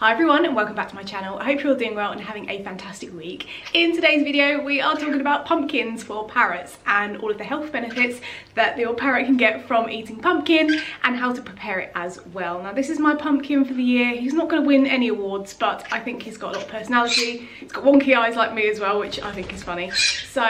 Hi everyone and welcome back to my channel. I hope you're all doing well and having a fantastic week. In today's video we are talking about pumpkins for parrots and all of the health benefits that your parrot can get from eating pumpkin and how to prepare it as well. Now this is my pumpkin for the year. He's not going to win any awards, but I think he's got a lot of personality. He's got wonky eyes like me as well, which I think is funny. So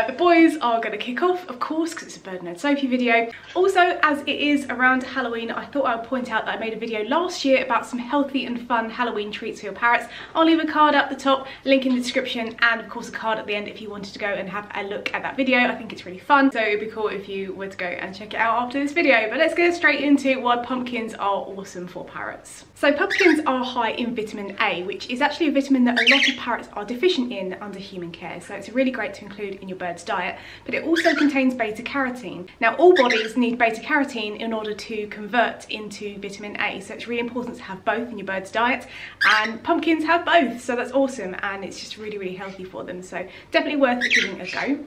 the boys are going to kick off, of course, because it's a BirdNerdSophie video. Also, as it is around Halloween, I thought I would point out that I made a video last year about some healthy and fun Halloween treats for your parrots. I'll leave a card up the top, link in the description, and of course a card at the end if you wanted to go and have a look at that video. I think it's really fun, so it'd be cool if you were to go and check it out after this video. But let's get straight into why pumpkins are awesome for parrots. So pumpkins are high in vitamin A, which is actually a vitamin that a lot of parrots are deficient in under human care, so it's really great to include in your bird's diet. But it also contains beta carotene. Now all bodies need beta carotene in order to convert into vitamin A, so it's really important to have both in your bird's diet, and pumpkins have both, so that's awesome, and it's just really healthy for them, so definitely worth giving a go.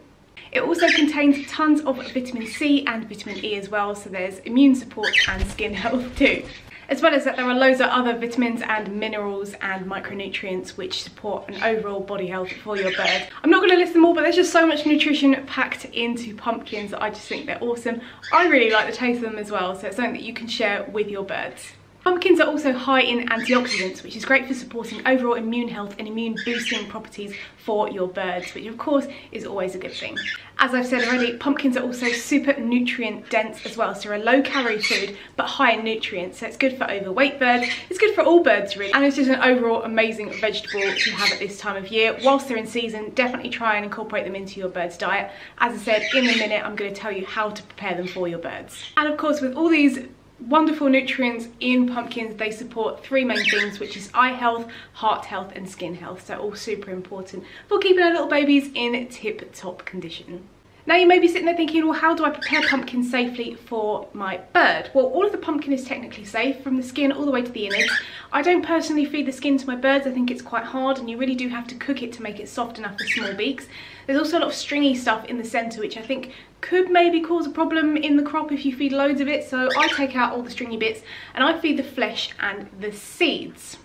It also contains tons of vitamin C and vitamin E as well, so there's immune support and skin health too. As well as that, there are loads of other vitamins and minerals and micronutrients which support an overall body health for your bird. I'm not going to list them all, but there's just so much nutrition packed into pumpkins that I just think they're awesome. I really like the taste of them as well, so it's something that you can share with your birds. Pumpkins are also high in antioxidants, which is great for supporting overall immune health and immune boosting properties for your birds, which of course is always a good thing. As I've said already, pumpkins are also super nutrient dense as well, so they're a low calorie food but high in nutrients, so it's good for overweight birds, it's good for all birds really, and it's just an overall amazing vegetable to have at this time of year. Whilst they're in season, definitely try and incorporate them into your bird's diet. As I said, in a minute I'm going to tell you how to prepare them for your birds. And of course, with all these wonderful nutrients in pumpkins, they support three main things, which is eye health, heart health and skin health, so all super important for keeping our little babies in tip-top condition. Now you may be sitting there thinking, well, how do I prepare pumpkin safely for my bird? Well, all of the pumpkin is technically safe, from the skin all the way to the innards. I don't personally feed the skin to my birds. I think it's quite hard and you really do have to cook it to make it soft enough for small beaks. There's also a lot of stringy stuff in the centre, which I think could maybe cause a problem in the crop if you feed loads of it, so I take out all the stringy bits and I feed the flesh and the seeds.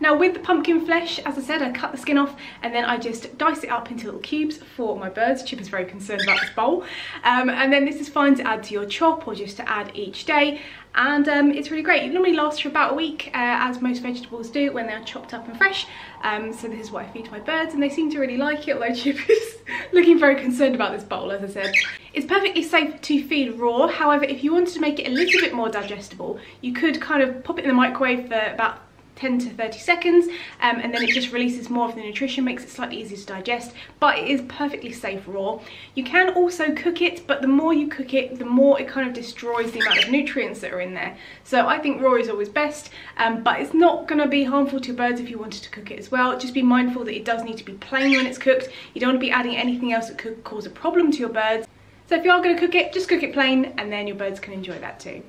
Now with the pumpkin flesh, as I said, I cut the skin off and then I just dice it up into little cubes for my birds. Chip is very concerned about this bowl. And then this is fine to add to your chop or just to add each day. And it's really great. It normally lasts for about a week, as most vegetables do when they're chopped up and fresh. So this is what I feed to my birds and they seem to really like it, although Chip is looking very concerned about this bowl, as I said. It's perfectly safe to feed raw. However, if you wanted to make it a little bit more digestible, you could kind of pop it in the microwave for about 10 to 30 seconds and then it just releases more of the nutrition, makes it slightly easier to digest, but it is perfectly safe raw. You can also cook it, but the more you cook it, the more it kind of destroys the amount of nutrients that are in there. So I think raw is always best, but it's not going to be harmful to your birds if you wanted to cook it as well. Just be mindful that it does need to be plain when it's cooked. You don't want to be adding anything else that could cause a problem to your birds. So if you are going to cook it, just cook it plain and then your birds can enjoy that too.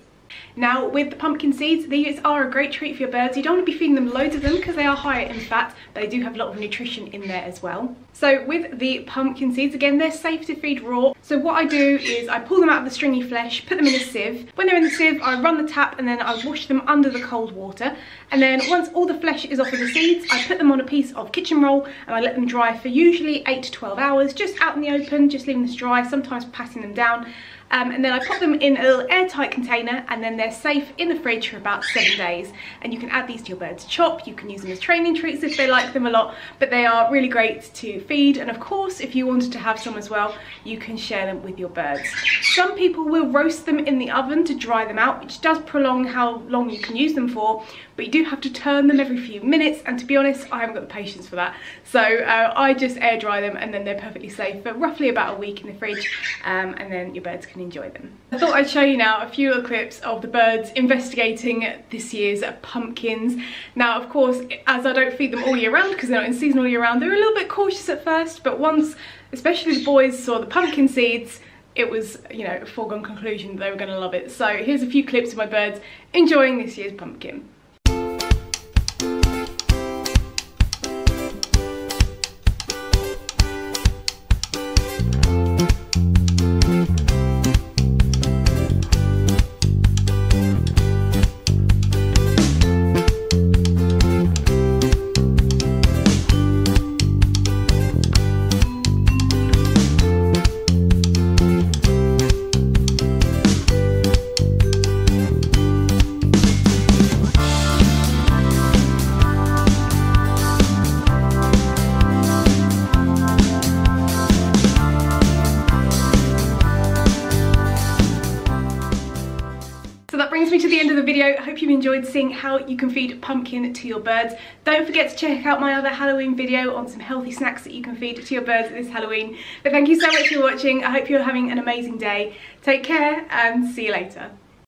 Now with the pumpkin seeds, these are a great treat for your birds. You don't want to be feeding them loads of them because they are higher in fat, but they do have a lot of nutrition in there as well. So with the pumpkin seeds, again, they're safe to feed raw. So what I do is I pull them out of the stringy flesh, put them in a sieve. When they're in the sieve, I run the tap and then I wash them under the cold water. And then once all the flesh is off of the seeds, I put them on a piece of kitchen roll and I let them dry for usually 8 to 12 hours, just out in the open, just leaving this dry, sometimes patting them down. And then I pop them in a little airtight container and then they're safe in the fridge for about 7 days. And you can add these to your bird's chop, you can use them as training treats if they like them a lot, but they are really great to feed. And of course, if you wanted to have some as well, you can share them with your birds. Some people will roast them in the oven to dry them out, which does prolong how long you can use them for, but you do have to turn them every few minutes, and to be honest, I haven't got the patience for that. So I just air dry them and then they're perfectly safe for roughly about a week in the fridge, and then your birds can enjoy them. I thought I'd show you now a few little clips of the birds investigating this year's pumpkins. Now of course, as I don't feed them all year round because they're not in season all year round, they're a little bit cautious at first, but once especially the boys saw the pumpkin seeds, it was, you know, a foregone conclusion that they were going to love it. So here's a few clips of my birds enjoying this year's pumpkin. brings me to the end of the video. I hope you've enjoyed seeing how you can feed pumpkin to your birds. Don't forget to check out my other Halloween video on some healthy snacks that you can feed to your birds this Halloween. But thank you so much for watching. I hope you're having an amazing day. Take care and see you later.